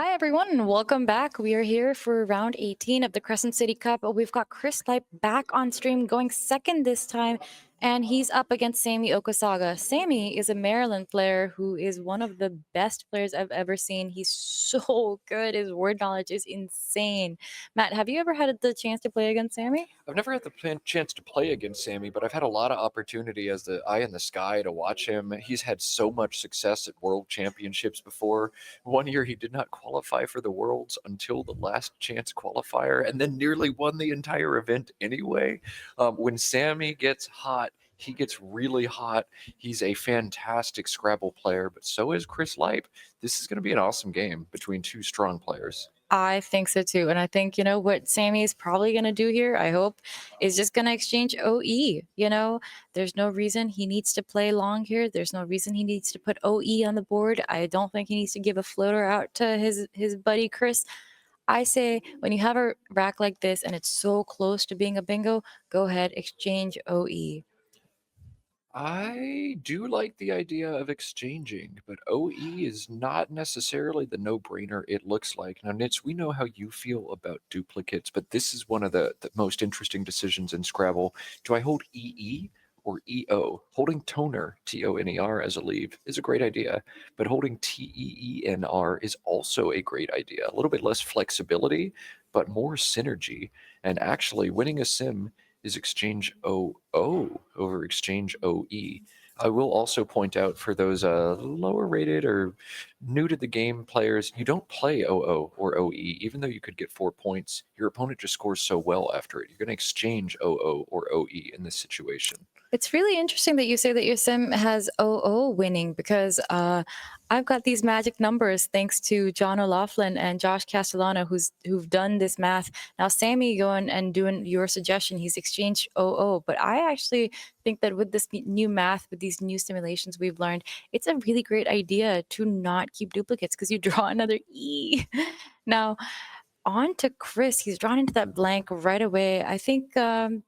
Hi, everyone, and welcome back. We are here for round 18 of the Crescent City Cup. We've got Chris Lipe back on stream, going second this time, and he's up against Sammy Okosagah. Sammy is a Maryland player who is one of the best players I've ever seen. He's so good. His word knowledge is insane. Matt, have you ever had the chance to play against Sammy? I've never had the chance to play against Sammy, but I've had a lot of opportunity as the eye in the sky to watch him. He's had so much success at world championships before. One year he did not qualify for the worlds until the last chance qualifier and then nearly won the entire event anyway. When Sammy gets hot, he gets really hot. He's a fantastic Scrabble player, but so is Chris Lipe. This is going to be an awesome game between two strong players. I think so too. And I think, what Sammy is probably going to do here, I hope, is just going to exchange OE. There's no reason he needs to play long here. There's no reason he needs to put OE on the board. I don't think he needs to give a floater out to his buddy Chris. I say when you have a rack like this and it's so close to being a bingo, go ahead, exchange OE. I do like the idea of exchanging, but OE is not necessarily the no-brainer it looks like. Now, Nits, we know how you feel about duplicates, but this is one of the most interesting decisions in Scrabble. Do I hold EE or EO? Holding toner, TONER, as a leave is a great idea, but holding TEENR is also a great idea. A little bit less flexibility, but more synergy. And actually, winning a sim is exchange OO over exchange OE. I will also point out for those lower rated or new to the game players, you don't play OO or OE, even though you could get 4 points. Your opponent just scores so well after it. You're going to exchange OO or OE in this situation. It's really interesting that you say that your sim has OO winning because I've got these magic numbers thanks to John O'Laughlin and Josh Castellano who've done this math. Now Sammy going and doing your suggestion, he's exchanged OO, but I actually think that with this new math, with these new simulations we've learned, it's a really great idea to not keep duplicates because you draw another E. Now on to Chris. He's drawn into that blank right away. I think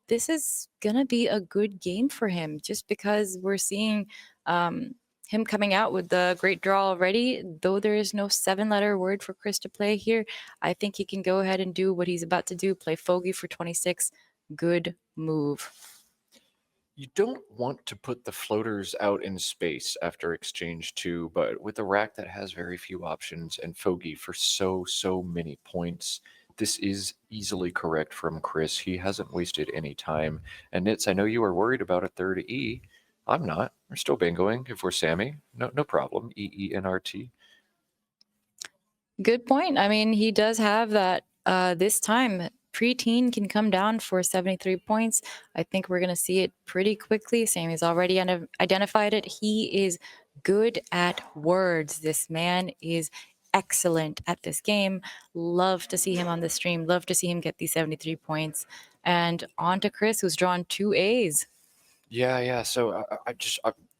this is going to be a good game for him just because we're seeing him coming out with the great draw already. Though there is no 7-letter word for Chris to play here, I think he can go ahead and do what he's about to do, play Fogey for 26. Good move. You don't want to put the floaters out in space after exchange two, but with a rack that has very few options and Fogey for so many points, this is easily correct from Chris. He hasn't wasted any time. And Nits, I know you are worried about a third E. I'm not. We're still bingoing if we're Sammy. No problem. EENRT. Good point. I mean, he does have that this time. Preteen can come down for 73 points. I think we're going to see it pretty quickly. Sammy's already identified it. He is good at words. This man is excellent at this game. Love to see him on the stream. Love to see him get these 73 points. And on to Chris, who's drawn 2 A's. Yeah. So I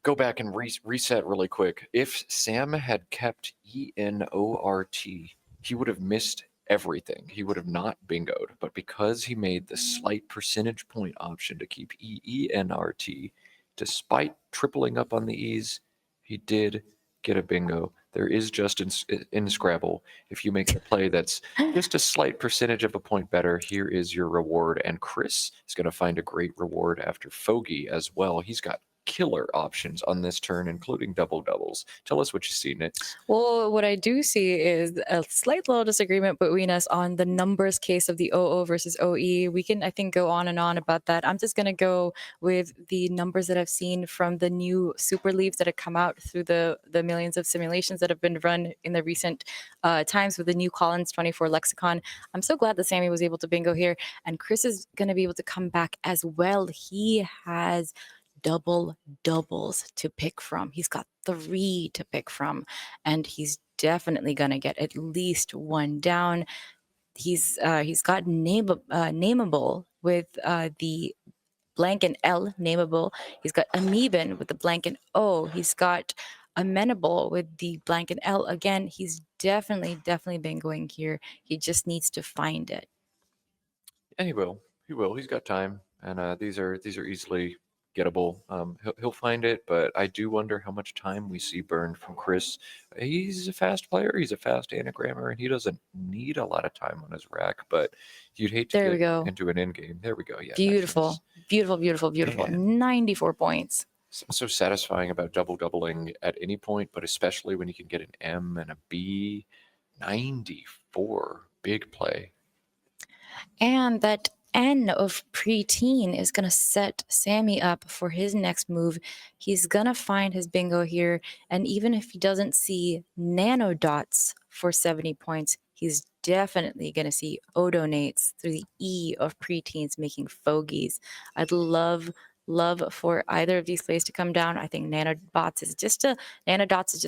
go back and reset really quick. If Sam had kept ENORT, he would have missed everything. He would have not bingoed. But because he made the slight percentage point option to keep EENRT, despite tripling up on the E's, he did get a bingo. There is just in Scrabble, if you make a play that's just a slight percentage of a point better, here is your reward. And Chris is going to find a great reward after Fogey as well. He's got killer options on this turn, including double doubles. Tell us what you see, Nits. Well, what I do see is a slight little disagreement between us on the numbers case of the OO versus OE. We can, I think, go on and on about that. I'm just going to go with the numbers that I've seen from the new super leaves that have come out through the millions of simulations that have been run in the recent times with the new Collins 24 lexicon. I'm so glad that Sammy was able to bingo here, and Chris is going to be able to come back as well. He has double doubles to pick from. He's got 3 to pick from, and he's definitely going to get at least 1 down. He's got nameable with the blank and L nameable. He's got amoeban with the blank and O. He's got amenable with the blank and L. Again, he's definitely been going here. He just needs to find it. And he will. He will. He's got time. And these are easily gettable. He'll find it, but I do wonder how much time we see burned from Chris. He's a fast player. He's a fast anagrammer, and he doesn't need a lot of time on his rack. But you'd hate to There we get go. into an end game. There we go. Yeah, nice. Beautiful, beautiful, beautiful, beautiful. Man, 94 points. so satisfying about doubling at any point, but especially when you can get an M and a B. 94, big play. And that N of preteen is going to set Sammy up for his next move. He's going to find his bingo here. And even if he doesn't see nano dots for 70 points, he's definitely going to see odonates through the E of preteens making fogies. I'd love for either of these plays to come down. I think nanodots is just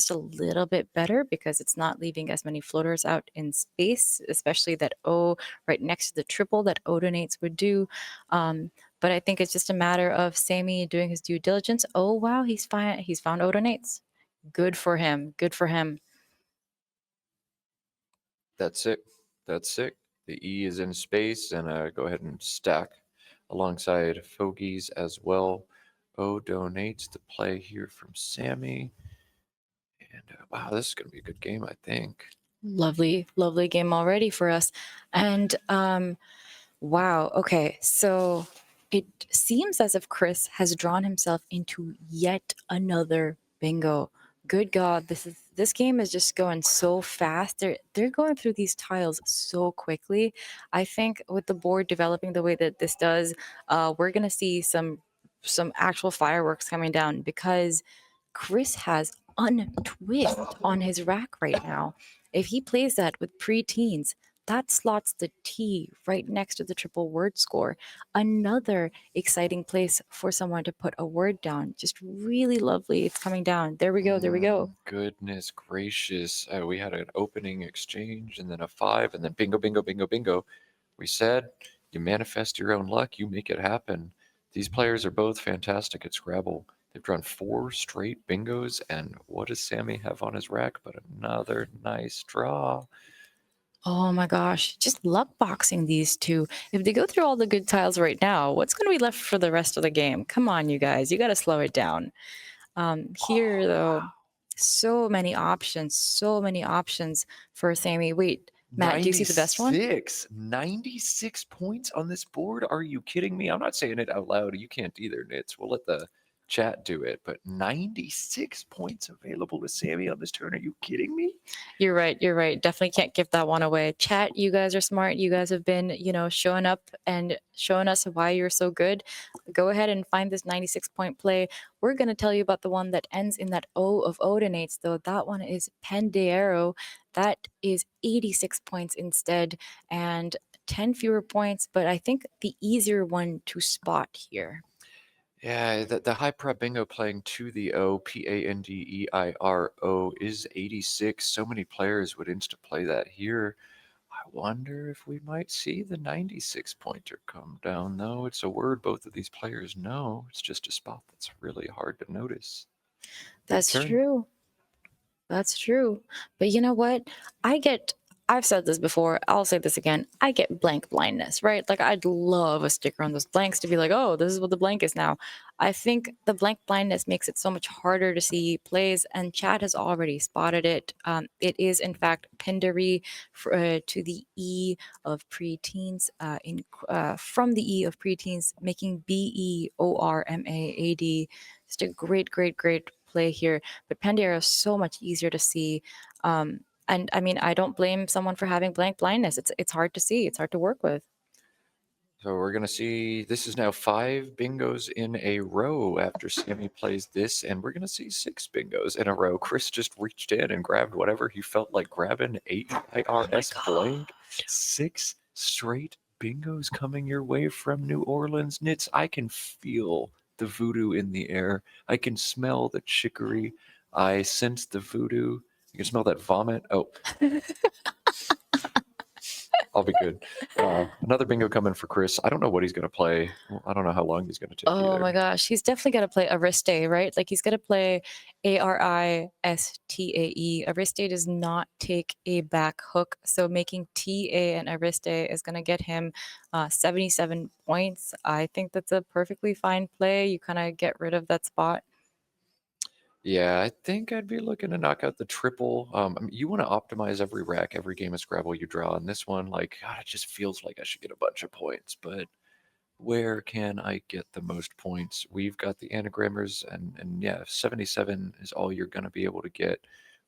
a little bit better because it's not leaving as many floaters out in space, especially that O right next to the triple that odonates would do. But I think it's just a matter of Sammy doing his due diligence. Oh wow, he's found odonates. Good for him. Good for him. That's it. That's it. The E is in space, and go ahead and stack alongside fogies as well. O donates the play here from Sammy. And wow, this is going to be a good game, I think. Lovely, lovely game already for us. And wow. Okay. So it seems as if Chris has drawn himself into yet another bingo. Good God, this game is just going so fast. They're going through these tiles so quickly. I think with the board developing the way that this does, we're gonna see some actual fireworks coming down because Chris has untwist on his rack right now. If he plays that with preteens, that slots the T right next to the triple word score. Another exciting place for someone to put a word down. Just really lovely. It's coming down. There we go. There we go. Goodness gracious. We had an opening exchange and then a 5 and then bingo, bingo, bingo, bingo. We said you manifest your own luck, you make it happen. These players are both fantastic at Scrabble. They've drawn 4 straight bingos, and what does Sammy have on his rack but another nice draw? Oh my gosh. Just luck boxing these two. If they go through all the good tiles right now, what's going to be left for the rest of the game? Come on, you guys. You got to slow it down. Here, though, so many options for Sammy. Wait, Matt, do you see the best one? 96 points on this board? Are you kidding me? I'm not saying it out loud. You can't either, Nits. We'll let the chat do it. But 96 points available to Sammy on this turn. Are you kidding me? You're right. You're right. Definitely can't give that one away. Chat, you guys are smart. You guys have been, showing up and showing us why you're so good. Go ahead and find this 96-point play. We're going to tell you about the one that ends in that O of odonates, though. That one is Pendeiro. That is 86 points instead and 10 fewer points, but I think the easier one to spot here. Yeah, the high prep bingo playing to the O, Pandeiro is 86. So many players would insta play that here. I wonder if we might see the 96 pointer come down, though. It's a word both of these players know. It's just a spot that's really hard to notice. Big That's turn. true. That's true. But you know what? I've said this before, I'll say this again. I get blank blindness, right? Like, I'd love a sticker on those blanks to be like, oh, this is what the blank is now. I think the blank blindness makes it so much harder to see plays, and Chad has already spotted it. It is, in fact, Pindari to the E of preteens, from the E of preteens, making BEORMAAD. Just a great, great, great play here. But Pandera is so much easier to see. And I mean, I don't blame someone for having blank blindness. It's hard to see. It's hard to work with. So we're going to see, this is now 5 bingos in a row after Sammy plays this, and we're going to see 6 bingos in a row. Chris just reached in and grabbed whatever he felt like grabbing. AIRS blank. 6 straight bingos coming your way from New Orleans. Nits, I can feel the voodoo in the air. I can smell the chicory. I sense the voodoo. You can smell that vomit. Oh, I'll be good. Another bingo coming for Chris. I don't know what he's going to play. Well, I don't know how long he's going to take Oh my either. gosh, he's definitely got to play Ariste, right? Like he's got to play Aristae. Ariste does not take a back hook, so making TA and Ariste is going to get him 77 points. I think that's a perfectly fine play. You kind of get rid of that spot. Yeah, I think I'd be looking to knock out the triple. I mean, you want to optimize every rack, every game of Scrabble you draw. And this one, like, God, it just feels like I should get a bunch of points, but where can I get the most points? We've got the anagrammers, and yeah, 77 is all you're going to be able to get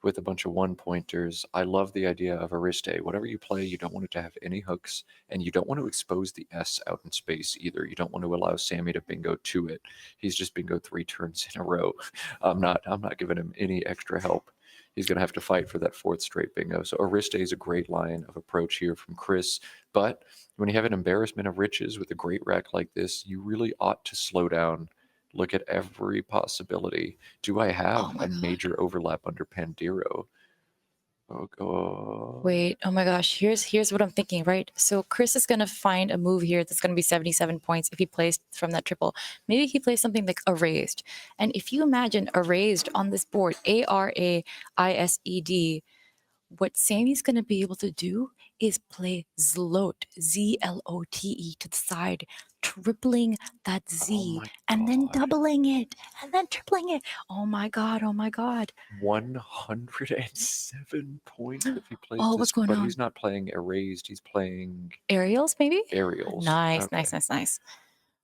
with a bunch of one pointers. I love the idea of Ariste. Whatever you play, you don't want it to have any hooks, and you don't want to expose the S out in space either. You don't want to allow Sammy to bingo to it. He's just bingo 3 turns in a row. I'm not giving him any extra help. He's going to have to fight for that fourth straight bingo. So Ariste is a great line of approach here from Chris, but when you have an embarrassment of riches with a great rack like this, you really ought to slow down. Look at every possibility. Do I Oh have my a god. major overlap under Pandiro? Oh, God. Wait, oh my gosh, here's what I'm thinking, right? So Chris is gonna find a move here that's gonna be 77 points if he plays from that triple. Maybe he plays something like erased. And if you imagine erased on this board, Araised, what Sammy's gonna be able to do is play Zlote, Zlote to the side, tripling that Oh Z, my and then God. doubling it, and then tripling it. Oh my god, oh my god. 107 points if he plays Oh, what's this, going but on? he's not playing erased. He's playing Aerials, maybe? aerials. Nice, nice, Okay. nice, nice.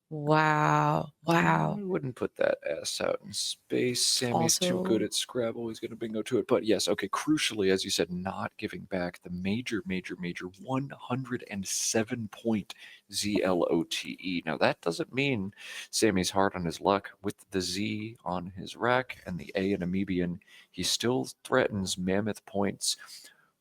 Wow, wow. I wouldn't put that S out in space. Sammy's too good Also, at Scrabble. He's going to bingo to it. But yes, okay, crucially, as you said, not giving back the major 107 point ZLOTE. Now, that doesn't mean Sammy's hard on his luck. With the Z on his rack and the A in Amoebian, he still threatens mammoth points.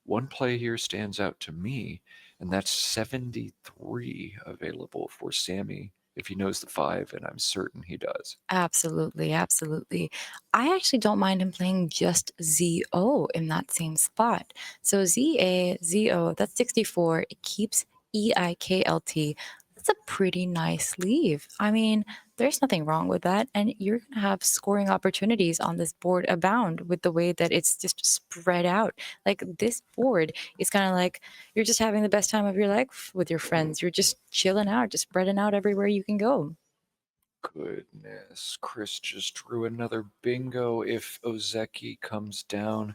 One play here stands out to me, and that's 73 available for Sammy if he knows the five, and I'm certain he does. absolutely, absolutely. I actually don't mind him playing just ZO in that same spot. So ZA, ZO, that's 64. It keeps EIKLT. That's a pretty nice leave. I mean, there's nothing wrong with that. And you're going to have scoring opportunities on this board abound with the way that it's just spread out. Like this board is kind of like you're just having the best time of your life with your friends. You're just chilling out, just spreading out everywhere you can go. Goodness, Chris just drew another bingo. If Ozeki comes down,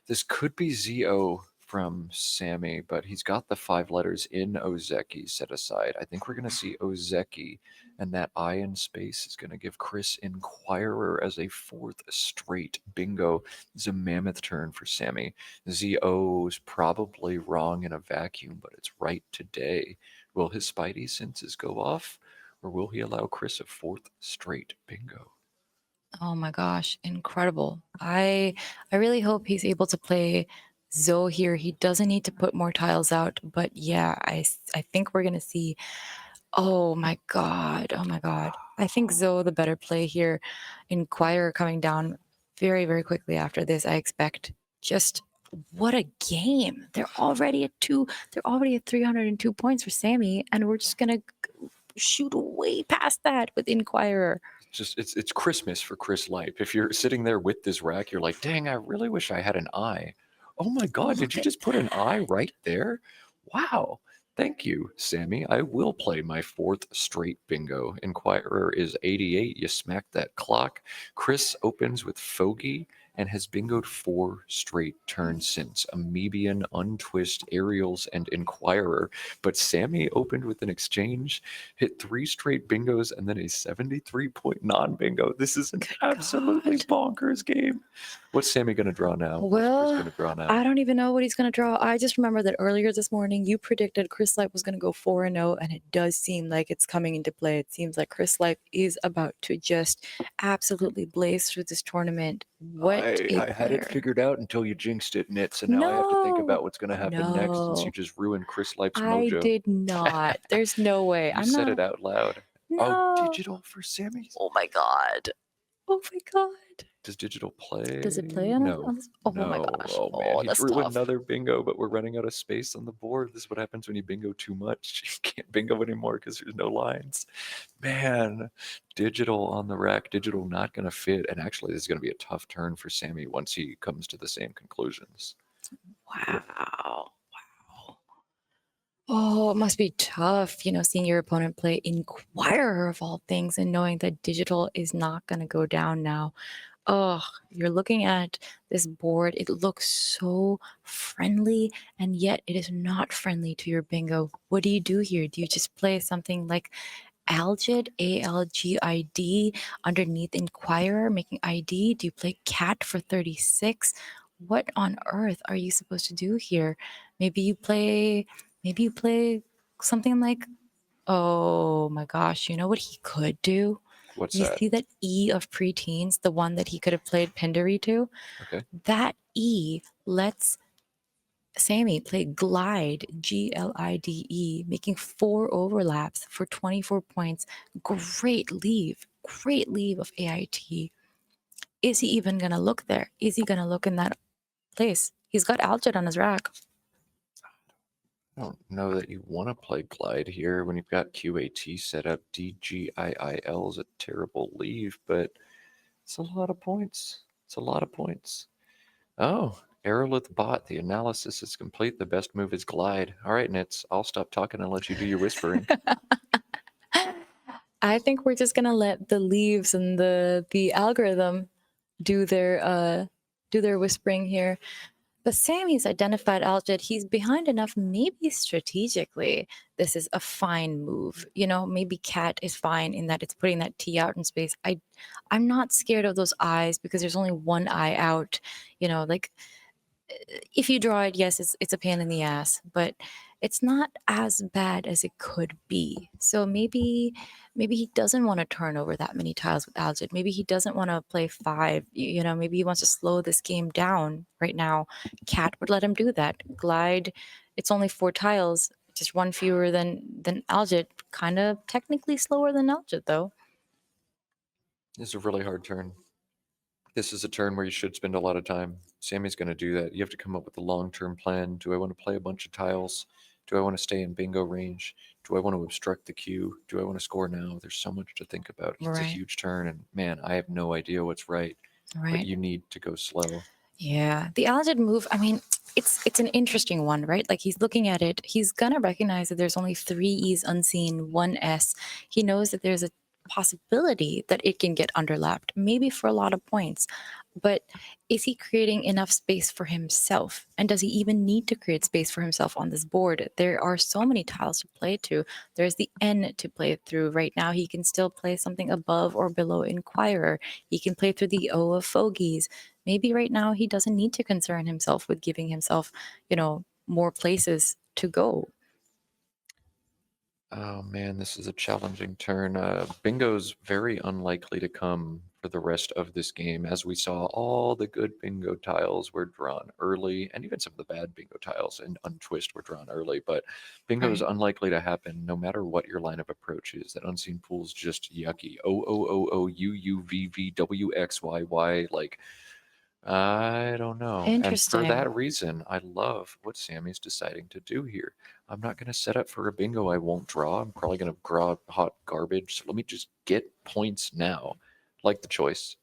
this could be ZO from Sammy, but he's got the five letters in Ozeki set aside. I think we're going to see Ozeki, and that I in space is going to give Chris Inquirer as a fourth straight bingo. It's a mammoth turn for Sammy. ZO is probably wrong in a vacuum, but it's right today. Will his spidey senses go off? Or will he allow Chris a fourth straight bingo? Oh my gosh, incredible. I really hope he's able to play Zoe here. He doesn't need to put more tiles out, but yeah, I think we're gonna see. Oh my god. Oh my god. I think Zoe the better play here. Inquire coming down very, very quickly after this, I expect. Just what a game. They're already at 302 points for Sammy, and we're just gonna shoot way past that with Inquirer. Just it's Christmas for Chris Lipe. If you're sitting there with this rack, you're like, dang, I really wish I had an eye. Oh my God, did Look you at just put an eye right there? Wow. Thank you, Sammy. I will play my fourth straight bingo. Inquirer is 88. You smacked that clock. Chris opens with Fogey and has bingoed four straight turns since Amoebian, Untwist, Aerials, and Inquirer. But Sammy opened with an exchange, hit three straight bingos, and then a 73-point non bingo. This is an Good absolutely God. bonkers game. What's Sammy going to draw now? What's Chris Well, going to draw now? I don't even know what he's going to draw. I just remember that earlier this morning you predicted Chris Light was going to go 4-0, and it does seem like it's coming into play. It seems like Chris Light is about to just absolutely blaze through this tournament. What I, a I had it player. figured out until you jinxed it, Nits, and now I have to think No, about what's going to happen next since you no, just ruined Chris Lipe's I mojo. did not. There's no way. You I'm said not. it out loud. Oh, No. digital for Sammy's? Oh my God. Oh my God. Does digital Does it play? play No. on this? Oh my No. gosh. Oh man, Oh, he that's drew tough. another bingo, but we're running out of space on the board. This is what happens when you bingo too much. You can't bingo anymore because there's no lines. Man, digital on the rack, digital not going to fit. And actually, this is going to be a tough turn for Sammy once he comes to the same conclusions. Wow. Wow. Oh, it must be tough, seeing your opponent play Inquirer of all things and knowing that digital is not going to go down now. Oh, you're looking at this board. It looks so friendly, and yet it is not friendly to your bingo. What do you do here? Do you just play something like Algid, ALGID, underneath Inquirer, making ID? Do you play Cat for 36? What on earth are you supposed to do here? Maybe you play, maybe you play something like, oh my gosh, you know what he could do? What's You that? see that E of preteens, the one that he could have played Pindery to? Okay. That E lets Sammy play Glide, Glide, making 4 overlaps for 24 points. Great leave of AIT. Is he even going to look there? Is he going to look in that place? He's got Algid on his rack. I don't know that you want to play Glide here when you've got QAT set up. DGIIL is a terrible leave, but it's a lot of points. It's a lot of points. Oh, Aerolith bot. The analysis is complete. The best move is Glide. All right, Nits. I'll stop talking and let you do your whispering. I think we're just gonna let the leaves and the algorithm do their whispering here. But Sammy's identified Algid. He's behind enough, maybe strategically. This is a fine move. Maybe Cat is fine in that it's putting that T out in space. I'm not scared of those eyes because there's only one eye out. Like if you draw it, yes, it's a pain in the ass, but it's not as bad as it could be. So maybe he doesn't want to turn over that many tiles with Algid. Maybe he doesn't want to play 5. Maybe he wants to slow this game down right now. Cat would let him do that. Glide, it's only 4 tiles, just one fewer than Algid. Kind of technically slower than Algid though. This is a really hard turn. This is a turn where you should spend a lot of time. Sammy's going to do that. You have to come up with a long-term plan. Do I want to play a bunch of tiles? Do I want to stay in bingo range? Do I want to obstruct the queue? Do I want to score now? There's so much to think about. It's a Right. huge turn, and man, I have no idea what's right. But Right. you need to go slow. Yeah, the Algid move, I mean, it's an interesting one, right? Like he's looking at it, he's gonna recognize that there's only 3 E's unseen, 1 S. He knows that there's a possibility that it can get underlapped, maybe for a lot of points. But is he creating enough space for himself? And does he even need to create space for himself on this board? There are so many tiles to play to. There's the N to play through. Right now, he can still play something above or below Inquirer. He can play through the O of Fogies. Maybe right now he doesn't need to concern himself with giving himself, more places to go. Oh man, this is a challenging turn. Bingo's very unlikely to come for the rest of this game. As we saw, all the good bingo tiles were drawn early, and even some of the bad bingo tiles and untwist were drawn early. But bingo is Right. unlikely to happen no matter what your line of approach is. That unseen pool's just yucky. OOOOUUVVWXYY. Like, I don't know. And for Interesting. that reason, I love what Sammy's deciding to do here. I'm not going to set up for a bingo I won't draw. I'm probably going to draw hot garbage. So let me just get points now. Like the choice.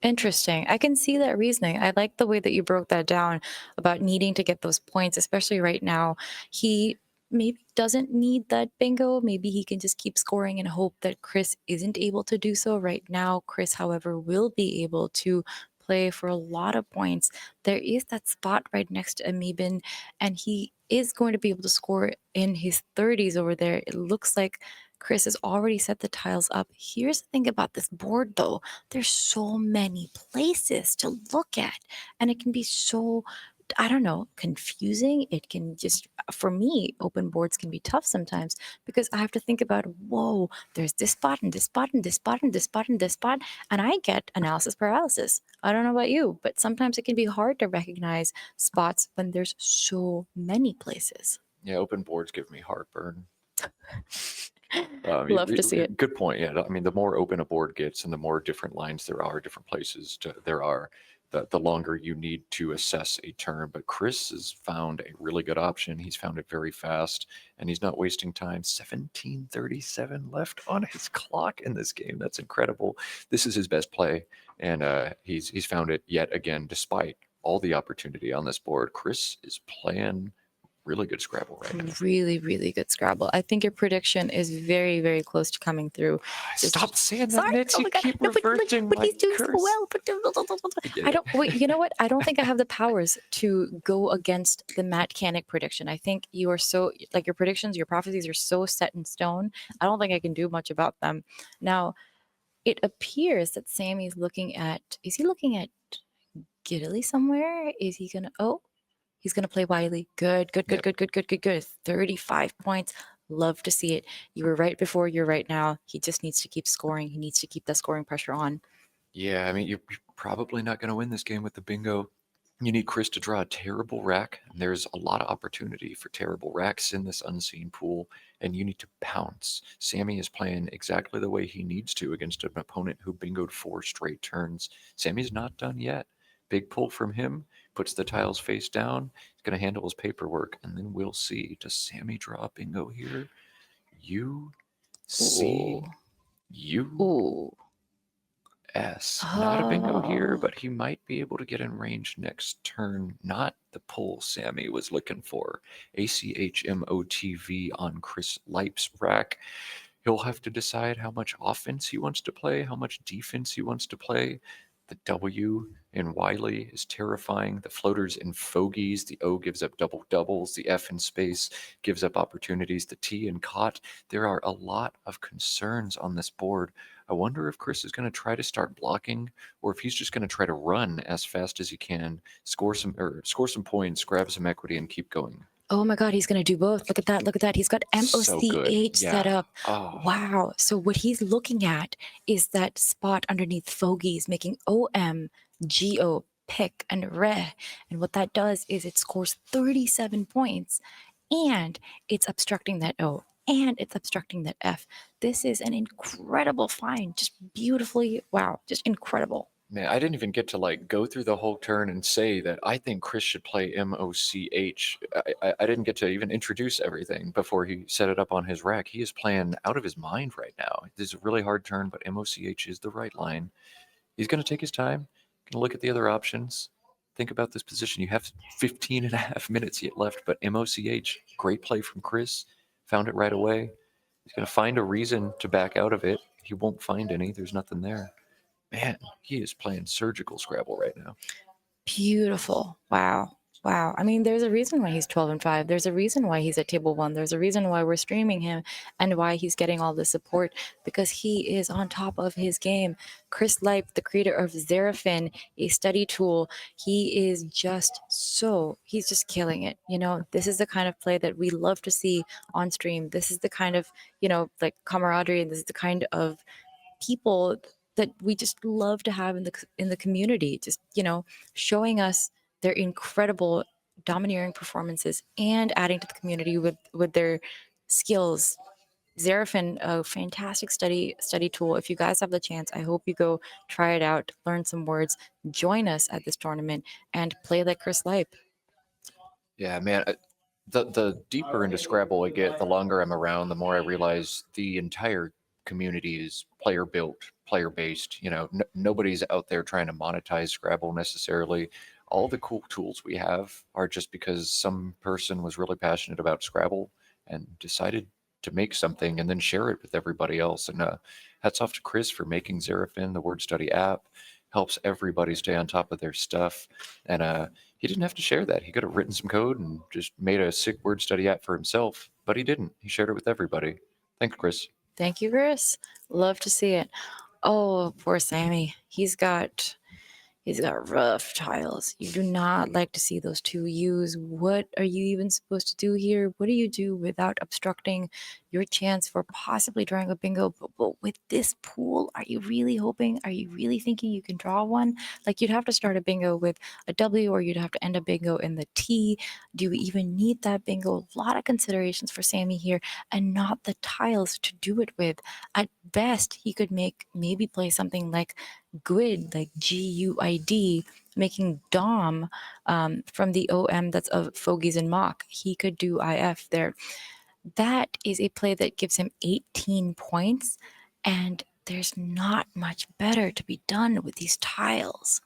Interesting. I can see that reasoning. I like the way that you broke that down about needing to get those points, especially right now. He maybe doesn't need that bingo. Maybe he can just keep scoring and hope that Chris isn't able to do so right now. Chris, however, will be able to play for a lot of points. There is that spot right next to Amebin, and he is going to be able to score in his 30s over there. It looks like Chris has already set the tiles up. Here's the thing about this board, though, there's so many places to look at, and it can be so, I don't know, confusing. It can just, for me, open boards can be tough sometimes because I have to think about, whoa, there's this spot and this spot and this spot and this spot and this spot, and I get analysis paralysis. I don't know about you, but sometimes it can be hard to recognize spots when there's so many places. Yeah, open boards give me heartburn. Love to see it. Good point. Yeah, I mean, the more open a board gets, and the more different lines there are, different places there are, the longer you need to assess a turn. But Chris has found a really good option. He's found it very fast, and he's not wasting time. 17:37 left on his clock in this game. That's incredible. This is his best play, and he's found it yet again, despite all the opportunity on this board. Chris is playing really good Scrabble right now. Really, really good Scrabble. I think your prediction is very, very close to coming through. Stop saying that, Sorry. Nits. Oh You my god. keep No, reversing but my he's doing so curse. well. get I it. don't wait. You know what? I don't think I have the powers to go against the Matt Canik prediction. I think you are so like your predictions, your prophecies are so set in stone. I don't think I can do much about them. Now, it appears that Sammy's looking at. Is he looking at Giddily somewhere? Is he gonna? Oh, he's going to play Wiley. Good, good, good, Yep. good, good, good, good, good. 35 points. Love to see it. You were right before, you're right now. He just needs to keep scoring. He needs to keep that scoring pressure on. Yeah, I mean, you're probably not going to win this game with the bingo. You need Chris to draw a terrible rack, and there's a lot of opportunity for terrible racks in this unseen pool, and you need to pounce. Sammy is playing exactly the way he needs to against an opponent who bingoed 4 straight turns. Sammy's not done yet. Big pull from him, puts the tiles face down. He's going to handle his paperwork, and then we'll see. Does Sammy draw a bingo here? You Ooh. see, you Ooh. Not a bingo here, Oh. but he might be able to get in range next turn. Not the pull Sammy was looking for. ACHMOTV on Chris Lipe's rack. He'll have to decide how much offense he wants to play, how much defense he wants to play. The W in Wiley is terrifying. The floaters in Fogies. The O gives up double doubles. The F in space gives up opportunities. The T in Cot. There are a lot of concerns on this board. I wonder if Chris is going to try to start blocking, or if he's just going to try to run as fast as he can, score some points, grab some equity, and keep going. Oh my God, he's going to do both. Look at that. Look at that. He's got So good. MOCH set Yeah. up. Oh. Wow. So what he's looking at is that spot underneath Fogies, making OMGO pick and re. And what that does is it scores 37 points and it's obstructing that O and it's obstructing that F. This is an incredible find. Just beautifully, wow, just incredible. Man, I didn't even get to like go through the whole turn and say that I think Chris should play MOCH. I didn't get to even introduce everything before he set it up on his rack. He is playing out of his mind right now. This is a really hard turn, but MOCH is the right line. He's going to take his time, going to look at the other options, think about this position. You have 15 and a half minutes yet left, but MOCH, great play from Chris, found it right away. He's going to find a reason to back out of it. He won't find any. There's nothing there. Man, he is playing surgical Scrabble right now. Beautiful. Wow. Wow. I mean, there's a reason why he's 12-5. There's a reason why he's at table 1. There's a reason why we're streaming him and why he's getting all the support because he is on top of his game. Chris Lipe, the creator of Xerafin, a study tool, he's just killing it. You know, this is the kind of play that we love to see on stream. This is the kind of, like camaraderie, and this is the kind of people that we just love to have in the community, just showing us their incredible domineering performances and adding to the community with their skills. Xerafin, a fantastic study tool. If you guys have the chance, I hope you go try it out, learn some words, join us at this tournament, and play like Chris Lipe. Yeah, man. The deeper into Scrabble I get, the longer I'm around, the more I realize the entire community is player built, player based. Nobody's out there trying to monetize Scrabble necessarily. All the cool tools we have are just because some person was really passionate about Scrabble and decided to make something and then share it with everybody else. And hats off to Chris for making Xerafin, the word study app. Helps everybody stay on top of their stuff. And he didn't have to share that. He could have written some code and just made a sick word study app for himself, but he didn't. He shared it with everybody. Thanks, Chris. Thank you, Chris. Love to see it. Oh, poor Sammy. He's got rough tiles. You do not like to see those two U's. What are you even supposed to do here? What do you do without obstructing your chance for possibly drawing a bingo? But with this pool, are you really hoping? Are you really thinking you can draw one? Like you'd have to start a bingo with a W, or you'd have to end a bingo in the T. Do you even need that bingo? A lot of considerations for Sammy here, and not the tiles to do it with. At best, he could maybe play something like GUID, like GUID, making Dom from the OM that's of Fogies and Mock. He could do IF there. That is a play that gives him 18 points, and there's not much better to be done with these tiles.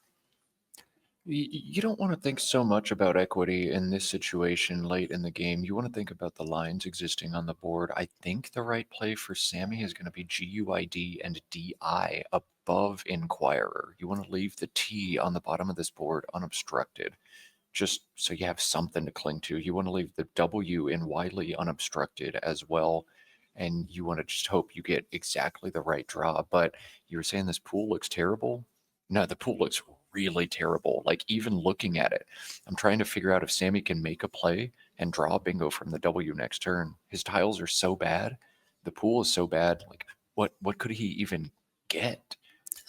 You don't want to think so much about equity in this situation late in the game. You want to think about the lines existing on the board. I think the right play for Sammy is going to be GUID and DI above Inquirer. You want to leave the T on the bottom of this board unobstructed, just so you have something to cling to. You want to leave the W in Wiley unobstructed as well. And you want to just hope you get exactly the right draw. But you were saying this pool looks terrible. No, the pool looks really terrible. Like even looking at it, I'm trying to figure out if Sammy can make a play and draw a bingo from the W next turn. His tiles are so bad. The pool is so bad. Like what could he even get?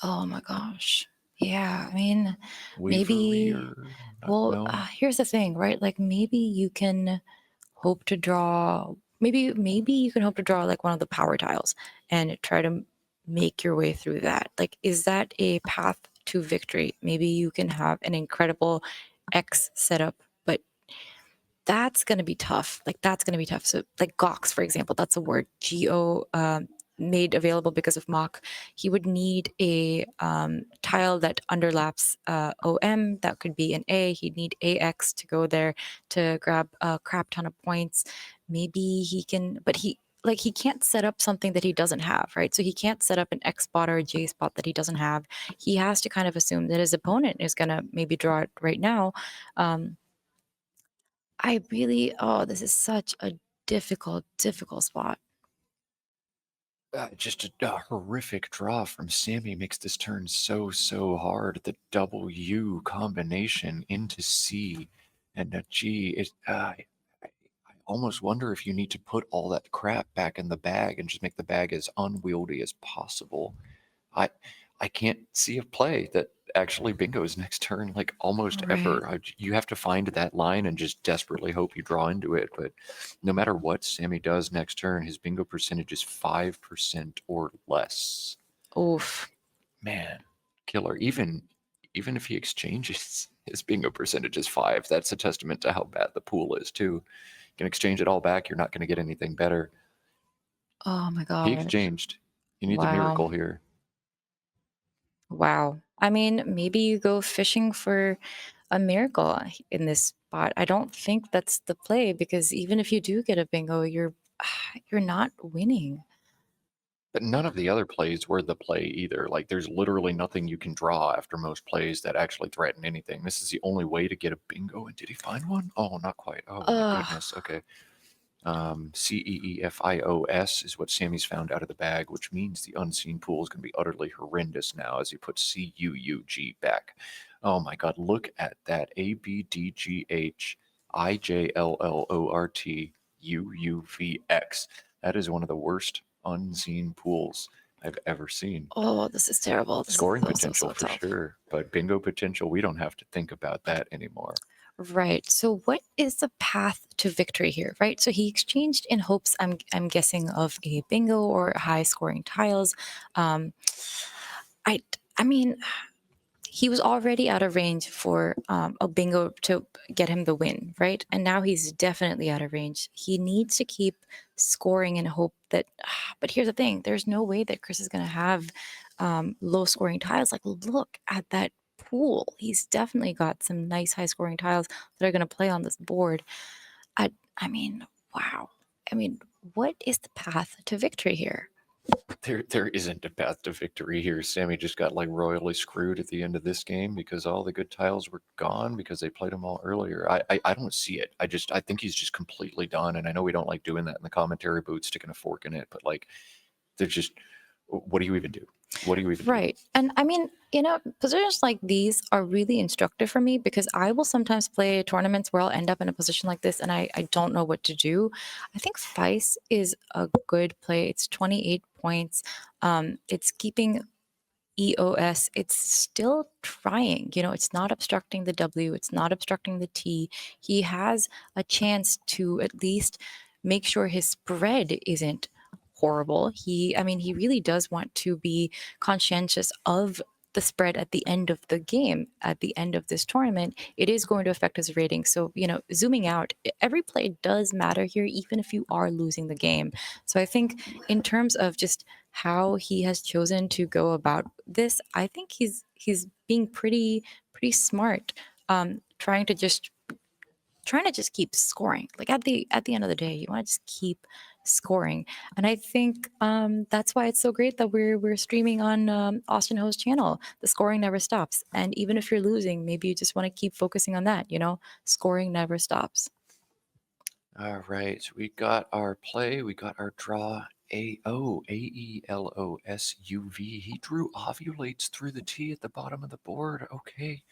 Oh my gosh. Yeah, I mean, Waverly maybe, or not? well, No. here's the thing, right? Like maybe you can hope to draw, maybe you can hope to draw like one of the power tiles and try to make your way through that. Like, is that a path to victory? Maybe you can have an incredible X setup, but that's going to be tough. Like that's going to be tough. So like Gox, for example, that's a word Go made available because of Mock. He would need a tile that underlaps OM. That could be an A. He'd need AX to go there to grab a crap ton of points. Maybe he can, but he can't set up something that he doesn't have, right? So he can't set up an X spot or a J spot that he doesn't have. He has to kind of assume that his opponent is going to maybe draw it right now. Um, I really, oh, this is such a difficult spot. Just a horrific draw from Sammy makes this turn so hard. The double U combination into C and a G. I almost wonder if you need to put all that crap back in the bag and just make the bag as unwieldy as possible. I I can't see a play that actually bingos next turn like almost Right. ever. You have to find that line and just desperately hope you draw into it. But no matter what Sammy does next turn, his bingo percentage is 5% or less. Oof. Man, killer. Even if he exchanges, his bingo percentage is 5. That's a testament to how bad the pool is too. You can exchange it all back, you're not going to get anything better. Oh my He gosh. exchanged. You need the Wow. miracle here. Wow. I mean, maybe you go fishing for a miracle in this spot. I don't think that's the play because even if you do get a bingo, you're not winning. But none of the other plays were the play either. Like there's literally nothing you can draw after most plays that actually threaten anything. This is the only way to get a bingo. And did he find one? Oh, not quite. Oh my Ugh. goodness. Okay. CEEFIOS is what Sammy's found out of the bag, which means the unseen pool is going to be utterly horrendous now as he puts CUUG back. Oh my God, look at that. ABDGHIJLLORT That is one of the worst unseen pools I've ever seen. Oh, this is terrible. This is Scoring potential so for tough. sure, but bingo potential, we don't have to think about that anymore. Right. So what is the path to victory here, right? So he exchanged in hopes, I'm guessing, of a bingo or high scoring tiles. Um I mean, he was already out of range for a bingo to get him the win, right? And now he's definitely out of range. He needs to keep scoring and hope that. But here's the thing: there's no way that Chris is going to have low scoring tiles. Like, look at that pool. He's definitely got some nice high scoring tiles that are going to play on this board. I, I mean, wow. I mean, what is the path to victory here? There isn't a path to victory here. Sammy just got like royally screwed at the end of this game because all the good tiles were gone because they played them all earlier. I don't see it. I think he's just completely done. And I know we don't like doing that in the commentary booth, sticking a fork in it, but like they're just what do you even do? What do you even do? Right. And I mean, positions like these are really instructive for me because I will sometimes play tournaments where I'll end up in a position like this and I don't know what to do. I think Feist is a good play. It's 28 points. It's keeping EOS, it's still trying. It's not obstructing the W, it's not obstructing the T. He has a chance to at least make sure his spread isn't horrible. I mean, he really does want to be conscientious of the spread at the end of the game, at the end of this tournament. It is going to affect his rating. So, zooming out, every play does matter here, even if you are losing the game. So I think in terms of just how he has chosen to go about this, I think he's being pretty smart, trying to just keep scoring. Like at the end of the day, you want to just keep scoring, and I think that's why it's so great that we're streaming on Austin Ho's channel. The scoring never stops, and even if you're losing, maybe you just want to keep focusing on that. Scoring never stops. All right, so we got our play, we got our draw. Aelosuv. He drew ovulates through the T at the bottom of the board. Okay,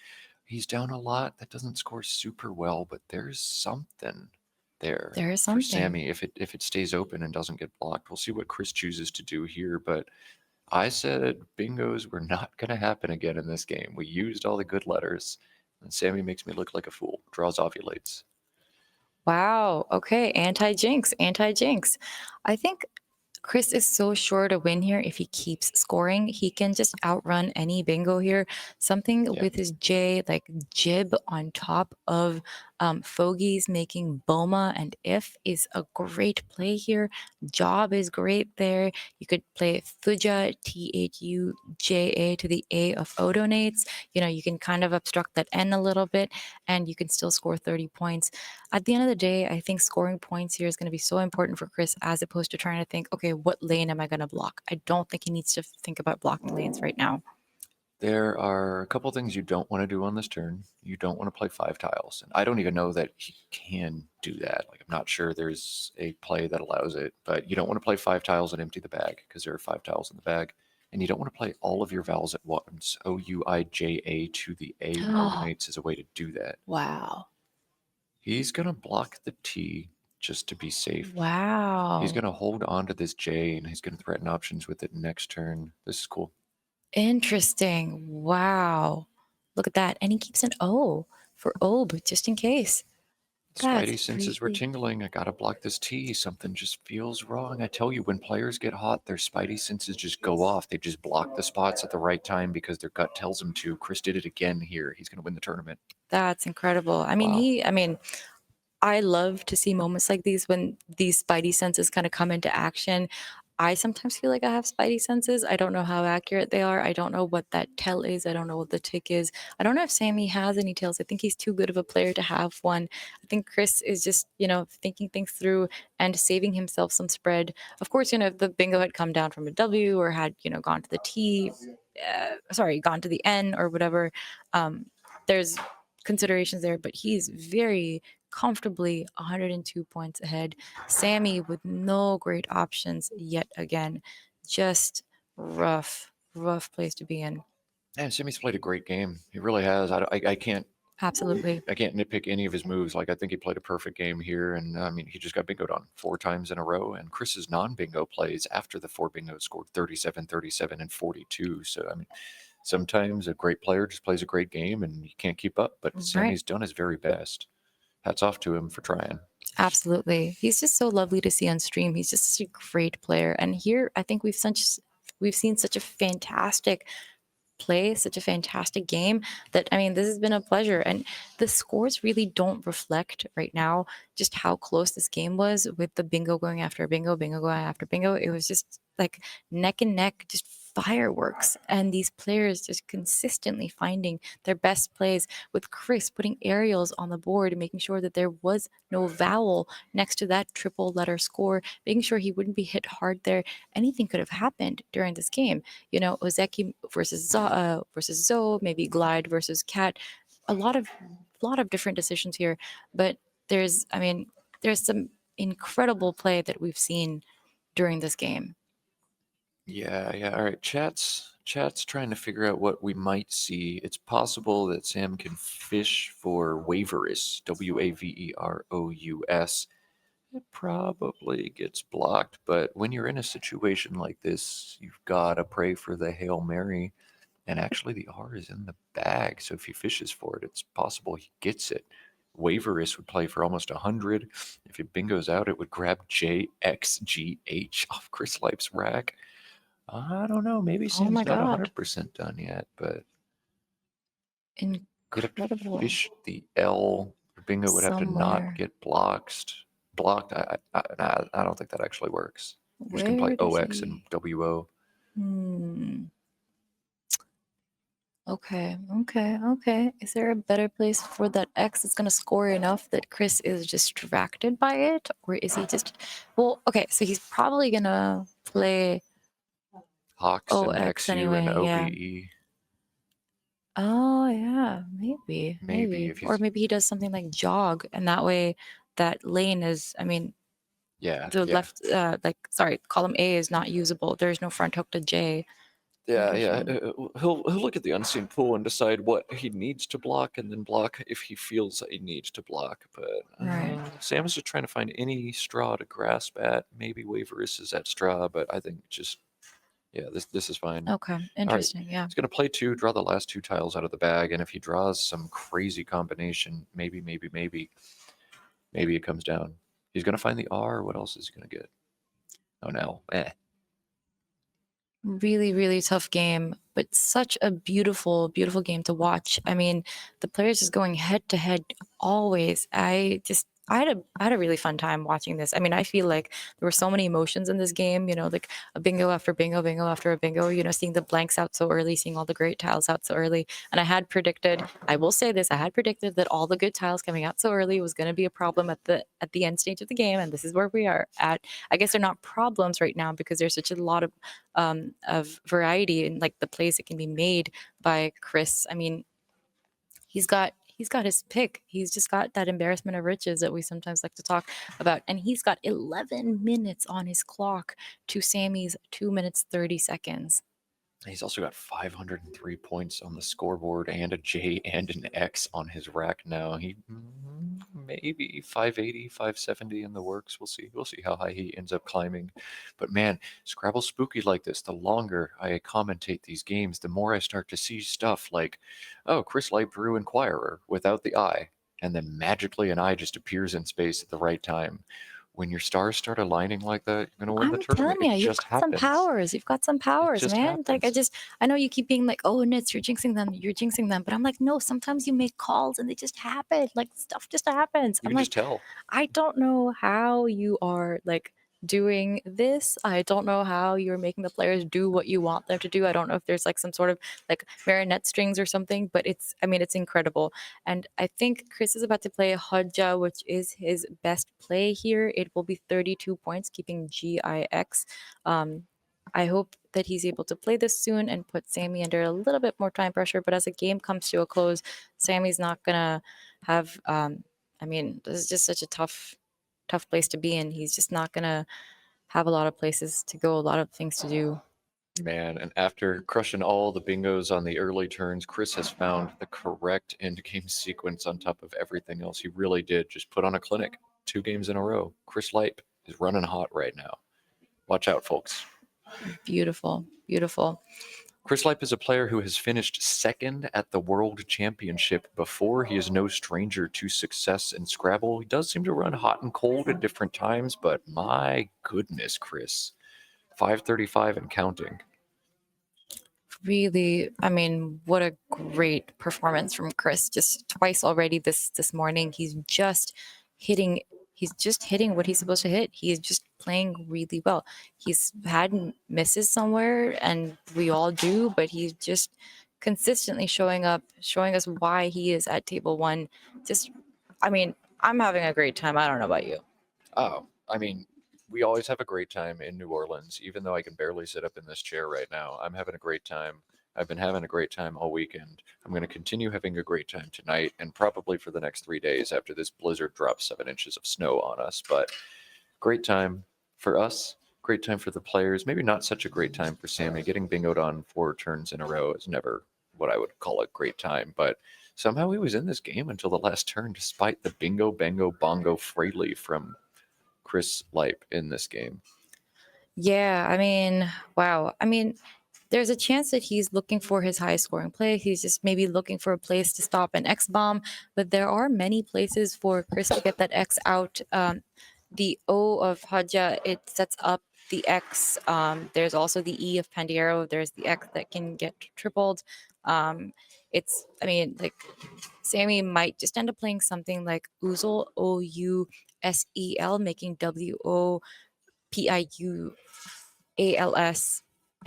he's down a lot. That doesn't score super well, but there's something there There is for something. Sammy if it stays open and doesn't get blocked. We'll see what Chris chooses to do here, but I said bingos were not going to happen again in this game. We used all the good letters, and Sammy makes me look like a fool. Draws ovulates. Wow. Okay. Anti jinx. Anti jinx. I think Chris is so sure to win here if he keeps scoring. He can just outrun any bingo here. Something Yeah. with his J, like jib on top of fogies, making Boma and if is a great play here. Job is great there. You could play Thuja, Thuja to the A of odonates. You can kind of obstruct that N a little bit and you can still score 30 points. At the end of the day, I think scoring points here is going to be so important for Chris as opposed to trying to think, okay, what lane am I going to block? I don't think he needs to think about blocking lanes right now. There are a couple things you don't want to do on this turn. You don't want to play 5 tiles. And I don't even know that he can do that. Like, I'm not sure there's a play that allows it, but you don't want to play 5 tiles and empty the bag because there are 5 tiles in the bag. And you don't want to play all of your vowels at once. Ouija to the A Oh, odonates is a way to do that. wow. He's going to block the T just to be safe. He's Wow. going to hold on to this J and he's going to threaten options with it next turn. This is cool. Interesting. Wow. Look at that. And he keeps an O for Ob just in case. Spidey That's senses were really, tingling. I gotta block this T. Something just feels wrong. I tell you, when players get hot, their Spidey senses just go off. They just block the spots at the right time because their gut tells them to. Chris did it again here. He's gonna win the tournament. that's incredible. Wow. I mean, I love to see moments like these when these spidey senses kind of come into action. I sometimes feel like I have spidey senses. I don't know how accurate they are. I don't know what that tell is. I don't know what the tick is. I don't know if Sammy has any tells. I think he's too good of a player to have one. I think Chris is just, thinking things through and saving himself some spread. Of course, if the bingo had come down from a W or had, gone to the T, gone to the N or whatever, there's considerations there, but he's very comfortably 102 points ahead. Sammy with no great options yet again. Just rough place to be in. And Simmy's played a great game. He really has. I can't Absolutely. I can't nitpick any of his moves. Like, I think he played a perfect game here, and I mean, he just got bingoed on 4 times in a row. And Chris's non-bingo plays after the 4 bingo scored 37, 37, and 42. So I mean, sometimes a great player just plays a great game and you can't keep up. But Right. Sammy's done his very best. Hats off to him for trying. Absolutely. He's just so lovely to see on stream. He's just such a great player. And here I think we've seen such a fantastic play, such a fantastic game that I mean, this has been a pleasure. And the scores really don't reflect right now just how close this game was with the bingo going after bingo, bingo going after bingo. It was just like neck and neck, just fireworks. And these players just consistently finding their best plays with Chris putting aerials on the board and making sure that there was no vowel next to that triple letter score, making sure he wouldn't be hit hard there. Anything could have happened during this game. Ozeki versus Zoe, maybe Glide versus Cat. A lot of different decisions here, but there's some incredible play that we've seen during this game. Yeah, yeah. All right. Chat's trying to figure out what we might see. It's possible that Sam can fish for Waverus, Waverous. It probably gets blocked, but when you're in a situation like this, you've got to pray for the Hail Mary. And actually, the R is in the bag, so if he fishes for it, it's possible he gets it. Waverus would play for almost 100. If it bingoes out, it would grab JXGH off Chris Lipe's rack. I don't know. Maybe Oh my Sam's not god. 100% done yet, but he'd have to Incredible. fish the L. Bingo would have to not Somewhere. get blocked. Blocked. I don't think that actually works. You're just gonna play Where does OX and he? WO. Hmm. Okay, okay, okay. Is there a better place for that X that's gonna score enough that Chris is distracted by it? Or is he just well, okay, so he's probably gonna play Hox and OX XU and anyway, yeah. OBE. Oh yeah, maybe, Maybe maybe. if Or he's maybe he does something like jog, and that way that lane is, I mean, yeah, the yeah. left like sorry, column A is not usable. There's no front hook to J. Yeah, yeah. Interesting. He'll look at the unseen pool and decide what he needs to block, and then block if he feels that he needs to block. But Right. Sam's just trying to find any straw to grasp at. Maybe Waverus is that straw, but I think just yeah, this is fine. Okay, All right, interesting. Yeah. he's gonna play two, draw the last two tiles out of the bag, and if he draws some crazy combination, maybe it comes down. He's gonna find the R. What else is he gonna get? Oh no, Really, really tough game, but such a beautiful, beautiful game to watch. I mean, the players just going head to head always. I had a really fun time watching this. I mean, I feel like there were so many emotions in this game, you know, like a bingo after bingo, bingo after a bingo, you know, seeing the blanks out so early, seeing all the great tiles out so early. And I had predicted, I will say this, I had predicted that all the good tiles coming out so early was going to be a problem at the end stage of the game, and this is where we are at. I guess they're not problems right now because there's such a lot of variety and like the plays that can be made by Chris. I mean, he's got his pick. He's just got that embarrassment of riches that we sometimes like to talk about, and he's got 11 minutes on his clock to Sammy's 2 minutes 30 seconds. he's also got 503 points on the scoreboard and a J and an X on his rack now. He maybe 580, 570 in the works. We'll see. We'll see how high he ends up climbing. But man, Scrabble's spooky like this. The longer I commentate these games, the more I start to see stuff like, oh, Chris Light drew Inquirer without the eye. And then magically an eye just appears in space at the right time. When your stars start aligning like that, you're going to win the I'm telling tournament. you, It you've just got some happens. powers. You've got some It powers, just man. Like happens. I know you keep being like, oh, Nits, you're jinxing them, you're jinxing them. But I'm like, no, sometimes you make calls and they just happen. Like stuff just happens. You I'm can like, just tell. I don't know how you are like doing this. I don't know how you're making the players do what you want them to do. I don't know if there's like some sort of like marionette strings or something, but I mean, it's incredible. And I think Chris is about to play Hodja, which is his best play here. It will be 32 points, keeping GIX. Um, I hope that he's able to play this soon and put Sammy under a little bit more time pressure. But as the game comes to a close, Sammy's not gonna have I mean, this is just such a tough place to be in. He's just not gonna have a lot of places to go, a lot of things to do. Man, and after crushing all the bingos on the early turns, Chris has found the correct end game sequence on top of everything else. He really did just put on a clinic 2 games in a row. Chris Lipe is running hot right now. Watch out, folks. Beautiful, beautiful. Chris Lipe is a player who has finished second at the World Championship before. He is no stranger to success in Scrabble. He does seem to run hot and cold at different times, but my goodness, Chris. 535 and counting. Really, I mean, what a great performance from Chris. Just twice already this morning. Hitting he's just hitting what he's supposed to hit. He's just playing really well. He's had misses somewhere and we all do, but he's just consistently showing up, showing us why he is at table 1. Just I mean, I'm having a great time. I don't know about you. Oh, I mean, we always have a great time in New Orleans, even though I can barely sit up in this chair right now. I'm having a great time. I've been having a great time all weekend. I'm going to continue having a great time tonight and probably for the next 3 days after this blizzard drops 7 inches of snow on us. But great time for us. Great time for the players. Maybe not such a great time for Sammy. Getting bingoed on 4 turns in a row is never what I would call a great time. But somehow he was in this game until the last turn, despite the bingo, bango, bongo freely from Chris Lipe in this game. Yeah, I mean, wow. I mean, there's a chance that he's looking for his high scoring play. He's just maybe looking for a place to stop an X bomb, but there are many places for Chris to get that X out. The O of Hadja, it sets up the X. There's also the E of Pandiero. There's the X that can get tripled. I mean, like Sammy might just end up playing something like Ouzul, Ousel, making Wopialsnye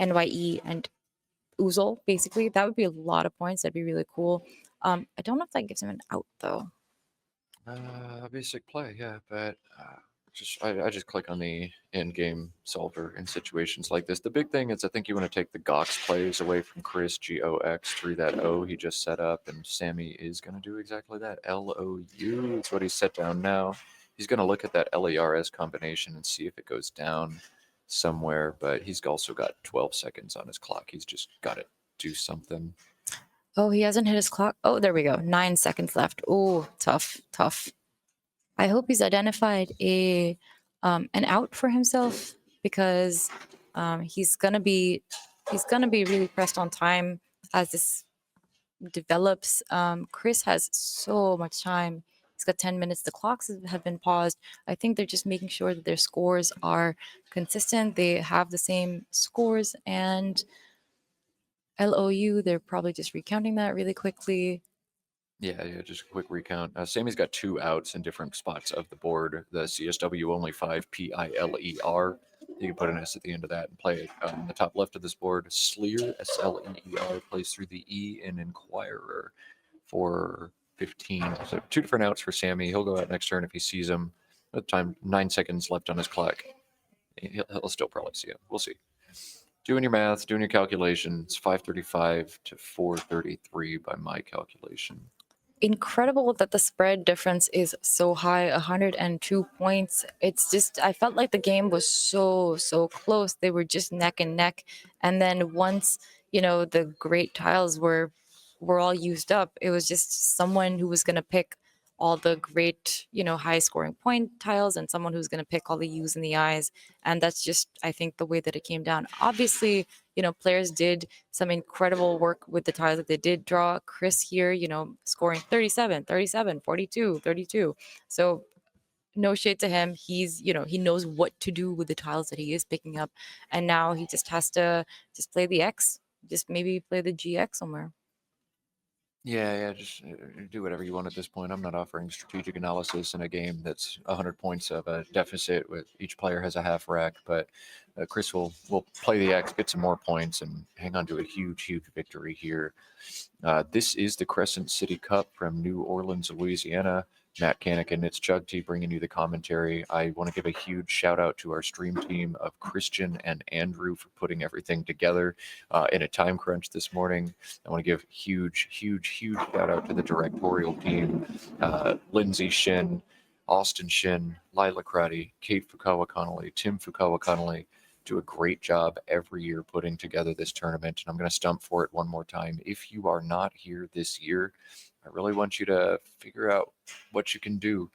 and Ouzul, basically. That would be a lot of points. That'd be really cool. I don't know if that gives him an out though. Basic play, yeah, but I just click on the end game solver in situations like this. The big thing is I think you want to take the Gox plays away from Chris GOX through that O he just set up, and Sammy is going to do exactly that. LOU, it's what he's set down now. He's going to look at that LERS combination and see if it goes down somewhere, but he's also got 12 seconds on his clock. He's just got to do something. Oh, he hasn't hit his clock. Oh, there we go. 9 seconds left. Oh, tough, tough. I hope he's identified a an out for himself because he's gonna be really pressed on time as this develops. Chris has so much time. He's got 10 minutes. The clocks have been paused. I think they're just making sure that their scores are consistent. They have the same scores, and LOU, they're probably just recounting that really quickly. Yeah, just a quick recount. Sammy's got 2 outs in different spots of the board. The CSW only 5 PILER. You can put an S at the end of that and play it. On the top left of this board, Sleer, SLEER, plays through the E in Inquirer for 15. So 2 different outs for Sammy. He'll go out next turn if he sees him. At the time, 9 seconds left on his clock. He'll still probably see him. We'll see. Doing your math, doing your calculations, 535 to 433 by my calculation. Incredible that the spread difference is so high, 102 points. It's just, I felt like the game was so close. They were just neck and neck. And then once, the great tiles were all used up, it was just someone who was going to pick all the great, high scoring point tiles and someone who's going to pick all the U's and the I's. And that's just, I think, the way that it came down. Obviously, players did some incredible work with the tiles that they did draw. Chris here, scoring 37, 37, 42, 32. So no shade to him. He knows what to do with the tiles that he is picking up. And now he just has to just play the X, just maybe play the GX somewhere. Yeah, just do whatever you want at this point. I'm not offering strategic analysis in a game that's 100 points of a deficit with each player has a half rack, but Chris will play the X, get some more points, and hang on to a huge victory here. This is the Crescent City Cup from New Orleans, Louisiana. Matt Canik and Nits Chagti bringing you the commentary. I want to give a huge shout out to our stream team of Christian and Andrew for putting everything together in a time crunch this morning. I want to give huge shout out to the directorial team, Lindsay Shin, Austin Shin, Lila Crotty, Kate Fukawa Connolly, Tim Fukawa Connolly. Do a great job every year putting together this tournament, and I'm going to stump for it one more time. If you are not here this year, I really want you to figure out what you can do,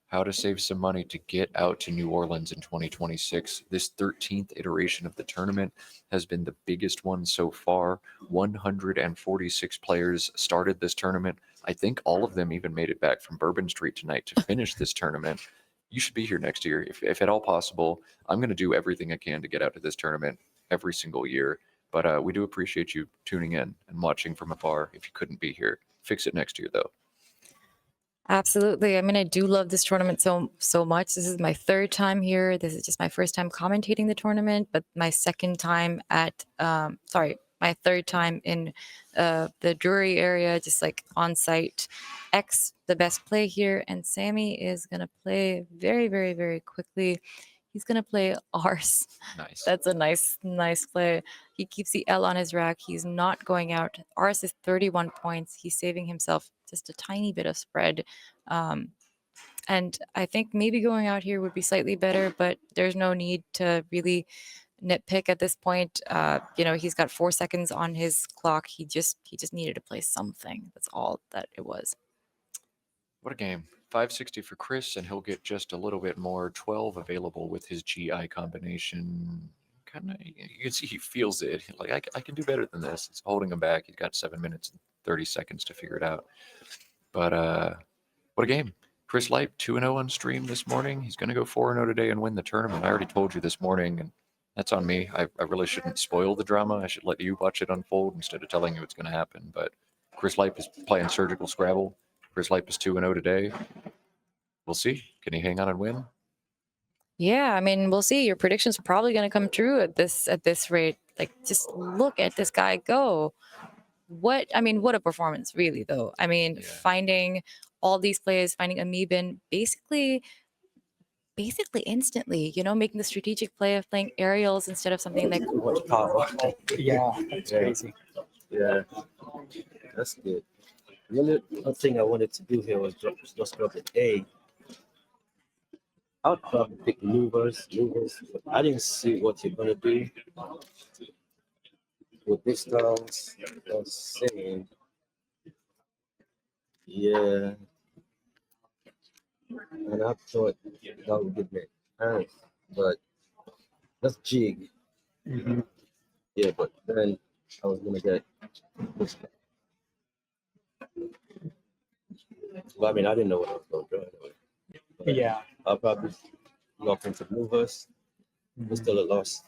how to save some money to get out to New Orleans in 2026. This 13th iteration of the tournament has been the biggest one so far. 146 players started this tournament. I think all of them even made it back from Bourbon Street tonight to finish this tournament. You should be here next year. If at all possible, I'm going to do everything I can to get out to this tournament every single year. But we do appreciate you tuning in and watching from afar if you couldn't be here. Fix it next year, though. Absolutely. I mean, I do love this tournament so much. This is my third time here. This is just my first time commentating the tournament, but my second time my third time in the Drury area, just like on site. X, the best play here, and Sammy is gonna play very quickly. He's gonna play Ars. Nice. That's a nice play. He keeps the L on his rack. He's not going out. Ars is 31 points. He's saving himself just a tiny bit of spread. Um, And I think maybe going out here would be slightly better, but there's no need to really nitpick at this point. He's got 4 seconds on his clock. He just needed to play something. That's all that it was. What a game. 560 for Chris, and he'll get just a little bit more. 12 available with his GI combination. Kind of, you can see he feels it. Like, I can do better than this. It's holding him back. He's got 7 minutes and 30 seconds to figure it out. But what a game. Chris Lipe, 2-0 on stream this morning. He's going to go 4-0 today and win the tournament. I already told you this morning, and that's on me. I really shouldn't spoil the drama. I should let you watch it unfold instead of telling you what's going to happen. But Chris Lipe is playing Surgical Scrabble. Chris Lipe is 2-0 today. We'll see. Can he hang on and win? Yeah, I mean, we'll see. Your predictions are probably going to come true at this rate. Like, just look at this guy go. What a performance, really, though. I mean, Yeah. finding all these plays, finding Amebin basically instantly, making the strategic play of playing aerials instead of something like Too much power. Yeah, that's crazy. Yeah, that's good. The only other thing I wanted to do here was just drop the A. I would probably pick movers, but I didn't see what you're gonna do with distance. I was saying, yeah, and I thought that would give me a chance, but that's jig. Mhm. Yeah, but then I was gonna get this. Well, I mean, I didn't know what I was gonna do anyway. But Yeah. I'll probably lock into movers. It's still a loss.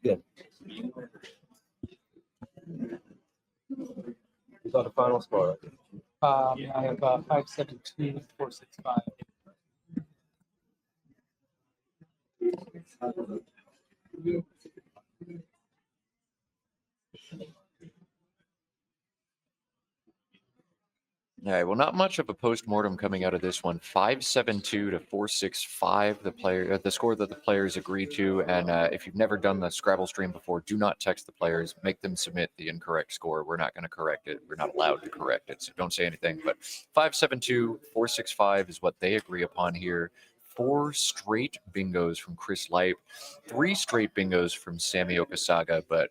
Yeah. You got the final score, right? I have 572, 465. All right. Well, not much of a post-mortem coming out of this one. 572 to 465, the score that the players agreed to. And if you've never done the Scrabble stream before, do not text the players. Make them submit the incorrect score. We're not going to correct it. We're not allowed to correct it. So don't say anything. But 572, 465 is what they agree upon here. 4 straight bingos from Chris Lipe, 3 straight bingos from Sammy Okosagah, but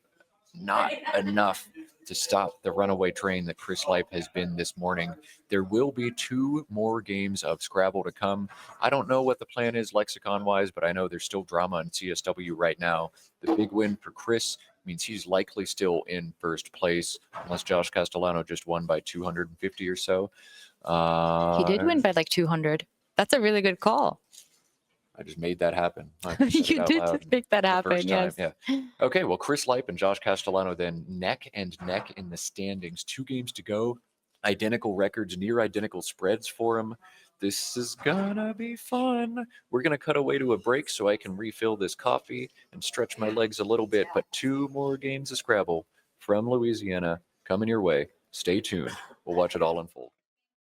not enough to stop the runaway train that Chris Lipe has been this morning. There will be 2 more games of Scrabble to come. I don't know what the plan is lexicon-wise, but I know there's still drama in CSW right now. The big win for Chris means he's likely still in first place, unless Josh Castellano just won by 250 or so. he did win by like 200. That's a really good call. I just made that happen. I just said it You out did loud just make that the happen. first time, Yes. yeah. Okay, well, Chris Lipe and Josh Castellano then neck and neck in the standings. 2 games to go. Identical records, near identical spreads for them. This is gonna be fun. We're gonna cut away to a break so I can refill this coffee and stretch my legs a little bit. But 2 more games of Scrabble from Louisiana coming your way. Stay tuned. We'll watch it all unfold.